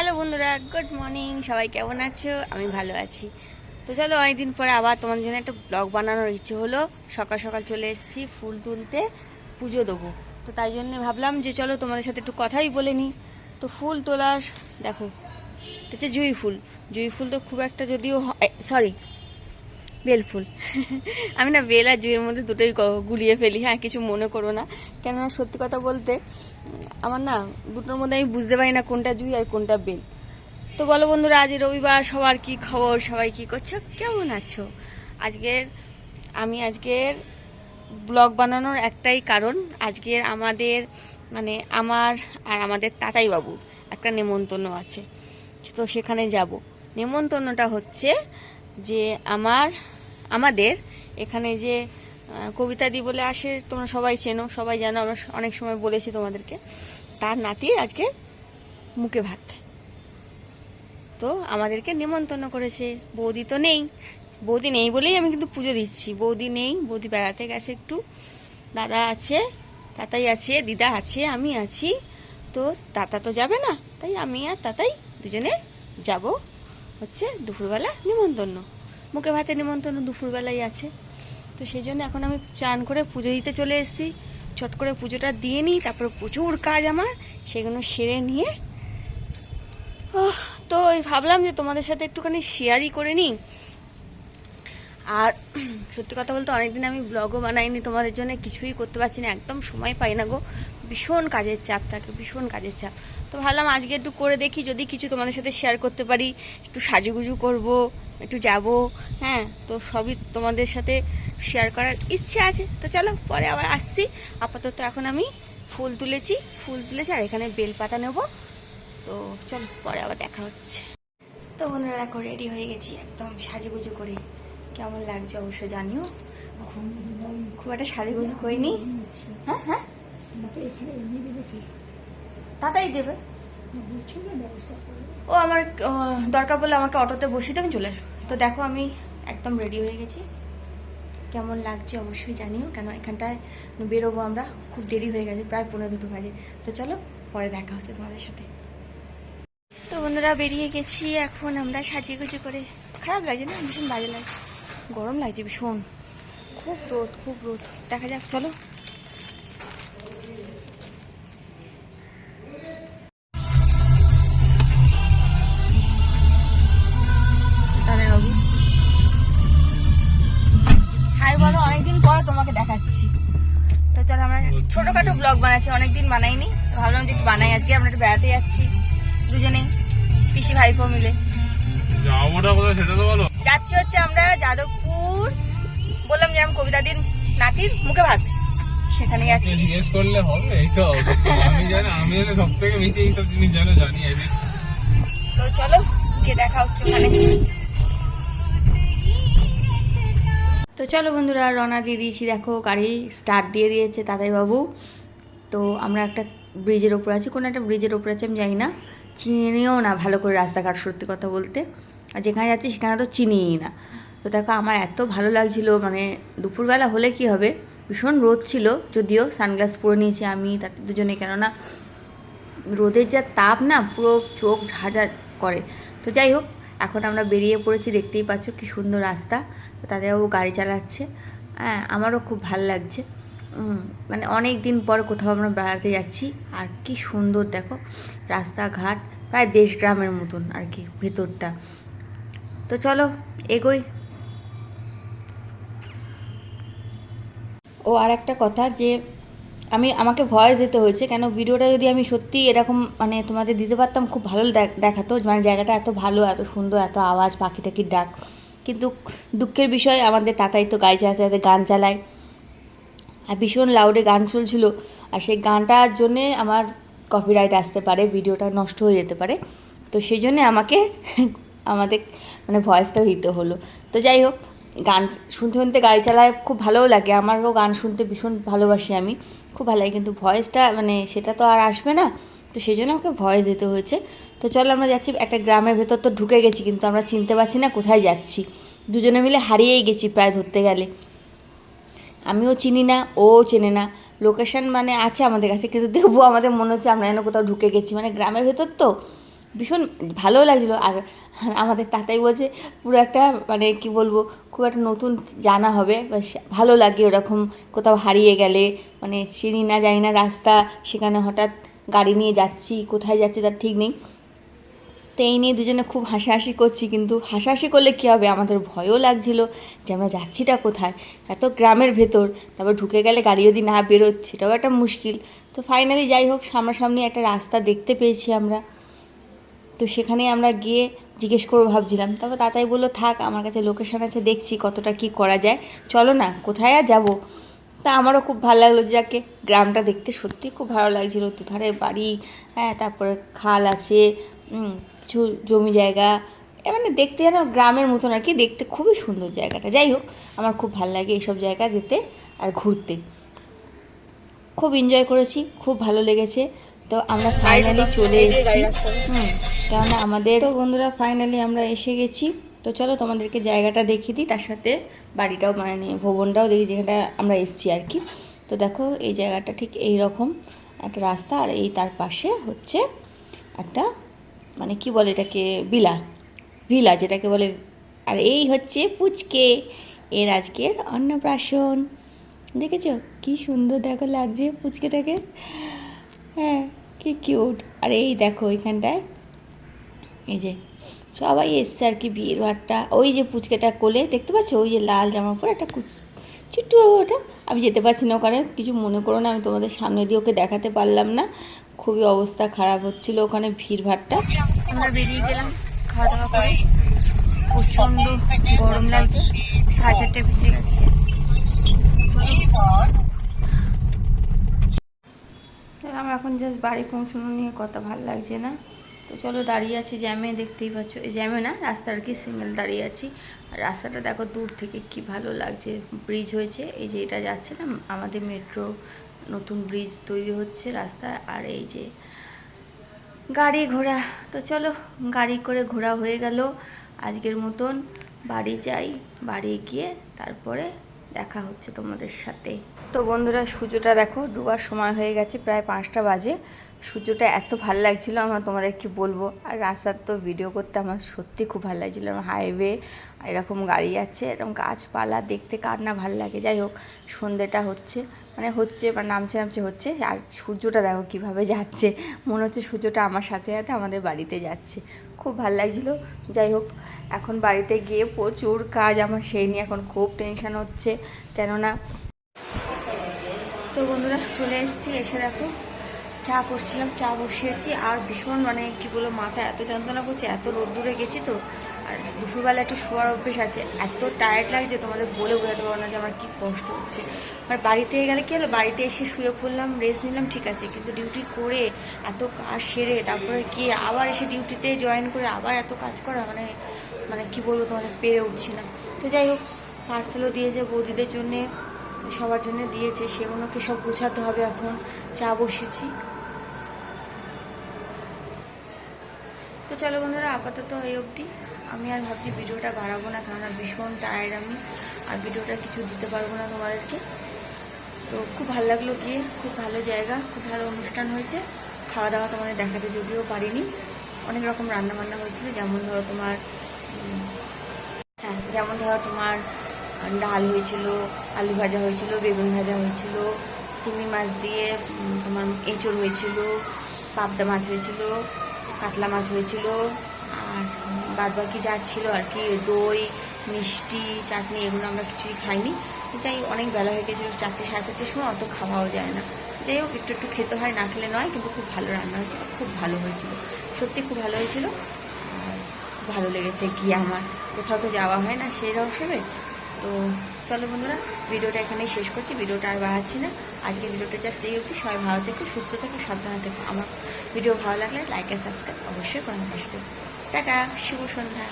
Hello বন্ধুরা, good morning. সবাই কেমন আছো? আমি ভালো আছি। তো চলো, অনেকদিন পরে আবার তোমাদের জন্য একটা ব্লগ বানানোর ইচ্ছে হলো। সকাল সকাল চলে এসেছি ফুল তুলতে, পুজো দেবো। তো তাই জন্যে ভাবলাম যে চলো তোমাদের সাথে একটু কথাই বলে নিই। তো ফুল তোলার দেখো, এটা হচ্ছে জুঁই ফুল। জুঁই ফুল তো খুব একটা, যদিও সরি, বেল ফুল। আমি না বেল আর জুঁইয়ের মধ্যে দুটোই গুলিয়ে ফেলি। হ্যাঁ, কিছু মনে করো না। কেননা সত্যি কথা বলতে আমার না দুটোর মধ্যে আমি বুঝতে পারি না কোনটা জুঁই আর কোনটা বেল। তো বলো বন্ধুরা, আজ রবিবার, সবার কি খবর? সবাই কি করছো? কেমন আছো? আজকের ব্লগ বানানোর একটাই কারণ, আজকের আমাদের মানে আমার আর আমাদের তাতাই বাবুর একটা নেমন্তন্ন আছে। তো সেখানে যাব। নেমন্তন্নটা হচ্ছে যে আমাদের এখানে যে কবিতাদি বলে আসে, তোমরা সবাই চেনো, সবাই জানো, আমরা অনেক সময় বলেছি তোমাদেরকে। তার নাতির আজকে মুখে ভাত। তো আমাদেরকে নিমন্ত্রণ করেছে। বৌদি তো নেই, বৌদি নেই বলেই আমি কিন্তু পুজো দিচ্ছি। বৌদি নেই, বৌদি বেড়াতে গেছে একটু। দাদা আছে, তাতাই আছে, দিদা আছে, আমি আছি। তো তাতা তো যাবে না, তাই আমি আর তাতাই দুজনে যাব হচ্ছে দুপুরবেলা নিমন্ত্রণ। মুখে ভাতে নিমন্ত্রণ দুপুরবেলাই আছে। তো সেই জন্য এখন আমি চান করে পুজো দিতে চলে এসেছি। চট করে পুজোটা দিয়ে নিই, তারপরে প্রচুর কাজ আমার, সেগুলো সেরে নিয়ে তো ভাবলাম যে তোমাদের সাথে একটুখানি শেয়ারই করে নিই। আর সত্যি কথা বলতে অনেকদিন আমি ব্লগও বানাইনি তোমাদের জন্য, কিছুই করতে পারছি না, একদম সময় পাই না গো। ভীষণ কাজের চাপ থাকে, ভীষণ কাজের চাপ। তো ভাবলাম আজকে একটু করে দেখি, যদি কিছু তোমাদের সাথে শেয়ার করতে পারি। একটু সাজুগুজু করব, একটু যাব। হ্যাঁ, তো সবই তোমাদের সাথে শেয়ার করার ইচ্ছে আছে। তো চলো, পরে আবার আসছি। আপাতত এখন আমি ফুল তুলেছি আর এখানে বেলপাতা নেবো। তো চলো, পরে আবার দেখা হচ্ছে। তো বন্ধুরা দেখো, রেডি হয়ে গেছি একদম সাজুগুজু করে। কেমন লাগছে অবশ্য জানিও। খুব একটা সাজুগুজু করিনি। হ্যাঁ হ্যাঁ, তাতাই দেবে। ও আমার দরকার পড়লে আমাকে অটোতে বসিয়ে আমি চলে আসবো। তো দেখো, আমি একদম রেডি হয়ে গেছি। কেমন লাগছে অবশ্যই জানিও, কেন এখানটায় বেরোবো আমরা। খুব দেরি হয়ে গেছে, প্রায় 1:45 বাজে। তো চলো, পরে দেখা হচ্ছে তোমাদের সাথে। তো বন্ধুরা, বেরিয়ে গেছি এখন আমরা সাজিয়ে করে। খারাপ লাগছে না, ভীষণ বাজে লাগছে, গরম লাগছে ভীষণ, খুব রোদ, খুব রোদ। দেখা যাক, চলো। হাই বলো, অনেকদিন পরে তোমাকে দেখাচ্ছি। তো চলো, আমরা ছোটখাটো ব্লগ বানাচ্ছি, অনেকদিন বানাইনি। ভাবলাম যে একটু বানাই আজকে। আমরা একটু বেড়াতে যাচ্ছি দুজনেই, পিসি ভাইপো মিলে। যাচ্ছি হচ্ছে আমরা যাদবপুর। বললাম যে আমি কবিতাদির নাতির মুখে ভাত, সেখানে যাচ্ছি। জিজ্ঞেস করলে হবে এইসব? আমি জানি, আমি সব থেকে বেশি এইসব জিনিস জানি। তো চলো, গিয়ে দেখা হচ্ছে ওখানে। তো চলো বন্ধুরা, রওনা দিয়ে দিয়েছি। দেখো, গাড়ি স্টার্ট দিয়ে দিয়েছে দাদাই বাবু। তো আমরা একটা ব্রিজের ওপর আছি, কোনো একটা ব্রিজের ওপর আছি, আমি জানি না, চিনিও না ভালো করে রাস্তাঘাট, সত্যি কথা বলতে। আর যেখানে যাচ্ছি সেখানে তো চিনিই না। তো দেখো, আমার এত ভালো লাগছিল, মানে দুপুরবেলা হলে কি হবে, ভীষণ রোদ ছিল, যদিও সানগ্লাস পরে নিয়েছি আমি তাতে দুজনে, কেননা রোদের যা তাপ না, পুরো চোখ ঝাঁঝা করে। তো যাই হোক, এখন আমরা বেরিয়ে পড়েছি, দেখতেই পাচ্ছ কি সুন্দর রাস্তা। তো তাদেরও গাড়ি চালাচ্ছে। হ্যাঁ, আমারও খুব ভালো লাগছে। মানে অনেক দিন পর কোথাও আমরা বেড়াতে যাচ্ছি। আর কি সুন্দর দেখো রাস্তাঘাট, প্রায় দেশ গ্রামের মতন আর কি ভেতরটা। তো চলো এগোই। ও আর একটা কথা, যে আমাকে ভয়েস দিতে হয়েছে কেন, ভিডিওটা যদি আমি সত্যি এরকম মানে তোমাদের দিতে পারতাম, খুব ভালো দেখাতো, মানে জায়গাটা এত ভালো, এত সুন্দর, এত আওয়াজ, পাখি টাকির ডাক। কিন্তু দুঃখের বিষয়, আমাদের তাতাই তো গাড়ি চালাতে গান চালায়, আর ভীষণ লাউডে গান চলছিল। আর সেই গানটার জন্যে আমার কপিরাইট আসতে পারে, ভিডিওটা নষ্ট হয়ে যেতে পারে। তো সেই জন্যে আমাদের মানে ভয়েসটা দিতে হলো। তো যাই হোক, গান শুনতে শুনতে গাড়ি চালায়, খুব ভালোও লাগে। আমারও গান শুনতে ভীষণ ভালোবাসি আমি, খুব ভালো লাগে। কিন্তু ভয়েসটা মানে সেটা তো আর আসবে না, তো সেই জন্য আমাকে ভয়েস দিতে হয়েছে। তো চলো, আমরা যাচ্ছি একটা গ্রামের ভেতর। তো ঢুকে গেছি, কিন্তু আমরা চিনতে পারছি না কোথায় যাচ্ছি। দুজনে মিলে হারিয়েই গেছি প্রায় ধরতে গেলে। আমিও চিনি না, ও চেনে না। লোকেশান মানে আছে আমাদের কাছে, কিন্তু দেখবো আমাদের মনে হচ্ছে আমরা যেন কোথাও ঢুকে গেছি, মানে গ্রামের ভেতর তো ভীষণ ভালো লাগছিলো। আর আমাদের তাতাই বলছে পুরো একটা মানে কি বলবো, খুব একটা নতুন জানা হবে, ভালো লাগে ওরকম কোথাও হারিয়ে গেলে, মানে চিনি না জানি না রাস্তা, সেখানে হঠাৎ গাড়ি নিয়ে যাচ্ছি, কোথায় যাচ্ছি তার ঠিক নেই। তো এই নিয়ে দুজনে খুব হাসাহাসি করছি, কিন্তু হাসাহাসি করলে কী হবে, আমাদের ভয়ও লাগছিলো যে আমরা যাচ্ছিটা কোথায়, এত গ্রামের ভেতর, তারপর ঢুকে গেলে গাড়ি যদি না বেরোয় সেটাও একটা মুশকিল। তো ফাইনালি যাই হোক সামনাসামনি একটা রাস্তা দেখতে পেয়েছি আমরা, তো সেখানে আমরা গিয়ে জিজ্ঞেস করবো ভাবছিলাম, তারপর তাতাই বললো থাক, আমার কাছে লোকেশান আছে, দেখছি কতটা কি করা যায়, চলো না, কোথায় আর যাবো। তা আমারও খুব ভালো লাগলো, যাকে গ্রামটা দেখতে সত্যি খুব ভালো লাগছিলো, দুধারে বাড়ি, হ্যাঁ, তারপরে খাল আছে, কিছু জমি জায়গা, মানে দেখতে যেন গ্রামের মতন আর কি, দেখতে খুবই সুন্দর জায়গাটা। যাই হোক আমার খুব ভালো লাগে এইসব জায়গা যেতে আর ঘুরতে, খুব এনজয় করেছি, খুব ভালো লেগেছে। তো আমরা ফাইনালি চলে এসেছি, কেননা আমাদের তো বন্ধুরা ফাইনালি আমরা এসে গেছি। তো চলো তোমাদেরকে জায়গাটা দেখিয়ে দিই, তার সাথে বাড়িটাও মানে ভবনটাও দেখি যেখানটা আমরা এসেছি আর কি। তো দেখো এই জায়গাটা ঠিক এই রকম একটা রাস্তা, আর এই তার পাশে হচ্ছে একটা মানে কি বলে এটাকে, ভিলা যেটাকে বলে। আর এই হচ্ছে পুচকে, এর আজকের অন্নপ্রাশন, দেখেছো কি সুন্দর দেখো লাগছে পুচকেটাকে, হ্যাঁ কি কিউট। আর এই দেখো এখানটায় এই যে সবাই এসছে আর কি, বিয়ের ভাতটা, ওই যে পুচকেটা কোলে দেখতে পাচ্ছ, ওই যে লাল জামা পরে একটা ছোট্টু ওটা, আমি যেতে পারছি না ওখানে, কিছু মনে করো না, আমি তোমাদের সামনে দিয়ে ওকে দেখাতে পারলাম না, খুবই অবস্থা খারাপ হচ্ছিল ওখানে ভিড় ভাট্টা। আমরা বেরিয়ে গেলাম খাওয়া দাওয়া করে, প্রচণ্ড গরম লাগছে, 4:30 বেজে গেছে। আমার এখন জাস্ট বাড়ি পৌঁছানো নিয়ে কথা, ভালো লাগছে না। তো চলো দাঁড়িয়ে আছি জ্যামে, দেখতেই পাচ্ছ, এই জ্যামে না রাস্তার কি সিঙ্গেল দাঁড়িয়ে আছি। আর রাস্তাটা দেখো দূর থেকে কি ভালো লাগছে, ব্রিজ হয়েছে, এই যে এটা যাচ্ছে না আমাদের মেট্রো, নতুন ব্রিজ তৈরি হচ্ছে রাস্তা, আর এই যে গাড়ি ঘোড়া। তো চলো গাড়ি করে ঘোরা হয়ে গেল আজকের মতন, বাড়ি যাই, বাড়ি গিয়ে তারপরে দেখা হচ্ছে তোমাদের সাথে। তো বন্ধুরা সূর্যটা দেখো ডুবার সময় হয়ে গেছে, প্রায় 5টা বাজে, সূর্যটা এত ভালো লাগছিলো আমার তোমাদের কি বলবো। আর রাস্তার তো ভিডিও করতে আমার সত্যি খুব ভালো লাগছিলো, আমার হাইওয়ে এরকম গাড়ি আছে, এরকম গাছপালা দেখতে কার না ভালো লাগে। যাই হোক সন্ধ্যেটা হচ্ছে বা নামছে হচ্ছে, আর সূর্যটা দেখো কীভাবে যাচ্ছে, মনে হচ্ছে সূর্যটা আমার সাথে সাথে আমাদের বাড়িতে যাচ্ছে, খুব ভালো লাগছিলো। যাই হোক এখন বাড়িতে গিয়ে প্রচুর কাজ আমার, সেই নিয়ে এখন খুব টেনশান হচ্ছে, কেননা তো বন্ধুরা চলে এসেছি, এসে দেখো চা করছিলাম, চা বসিয়েছি, আর ভীষণ মানে কি বলবো মাথা এত যন্ত্রণা করছে, এত রোদ্দুরে গেছি তো, আর দুপুরবেলা একটু শোয়ার অভ্যেস আছে, এত টায়ার্ড লাগছে তোমাদের বলে বোঝাতে পারবো না যে আমার কী কষ্ট হচ্ছে। আর বাড়িতে গেলে কী হলো, বাড়িতে এসে শুয়ে পড়লাম, রেস্ট নিলাম, ঠিক আছে, কিন্তু ডিউটি করে এত কাজ সেরে তারপরে কি আবার এসে ডিউটিতে জয়েন করে আবার এত কাজ করা, মানে কি বলবো তোমাদের পেরে উঠছি না। তো যাই হোক পার্সেলও দিয়েছে বৌদিদের জন্যে, সবার জন্য দিয়েছে, সেগুলোকে সব গুছাতে হবে। এখন চা বসিয়েছি। তো চলো বন্ধুরা আপাতত এই অবধি, আমি আর ভাবছি ভিডিওটা বাড়াবো না, কারণ ভীষণ টায়ার্ড আমি, আর ভিডিওটা কিছু দিতে পারবো না তোমাদেরকে। তো খুব ভালো লাগলো গিয়ে, খুব ভালো জায়গা, খুব ভালো অনুষ্ঠান হয়েছে, খাওয়া দাওয়া তোমাদের দেখাতে যদিও পারিনি, অনেক রকম রান্নাবান্না হয়েছিল, যেমন ধরো তোমার ডাল হয়েছিল, আলু ভাজা হয়েছিল, বেগুন ভাজা হয়েছিল, চিংড়ি মাছ দিয়ে তোমার এঁচড় হয়েছিল, পাবদা মাছ হয়েছিল, কাতলা মাছ হয়েছিল, আর বাদ বাকি যা ছিল আর কি, দই মিষ্টি চাটনি এগুলো আমরা কিছুই খাইনি। যাই অনেক বেলা হয়ে গেছিলো, 4টে 4:30 সময়, অত খাওয়াও যায় না। যাই হোক একটু খেতে হয়, না খেলে নয়, কিন্তু খুব ভালো রান্না হয়েছিল, খুব ভালো হয়েছিল, সত্যি খুব ভালো হয়েছিল। আর ভালো লেগেছে গিয়ে, আমার কোথাও তো যাওয়া হয় না সেই হিসেবে। তো চলো বন্ধুরা ভিডিওটা এখানেই শেষ করছি, ভিডিওটা আর বাড়াচ্ছি না, আজকে ভিডিওটা জাস্ট এই অবধি। সবাই ভালো থেকো, সুস্থ থেকো, সাবধানে থেকো। আমার ভিডিও ভালো লাগলে লাইক আর সাবস্ক্রাইব অবশ্যই করার পাশে। টাটা, শুভ সন্ধ্যা।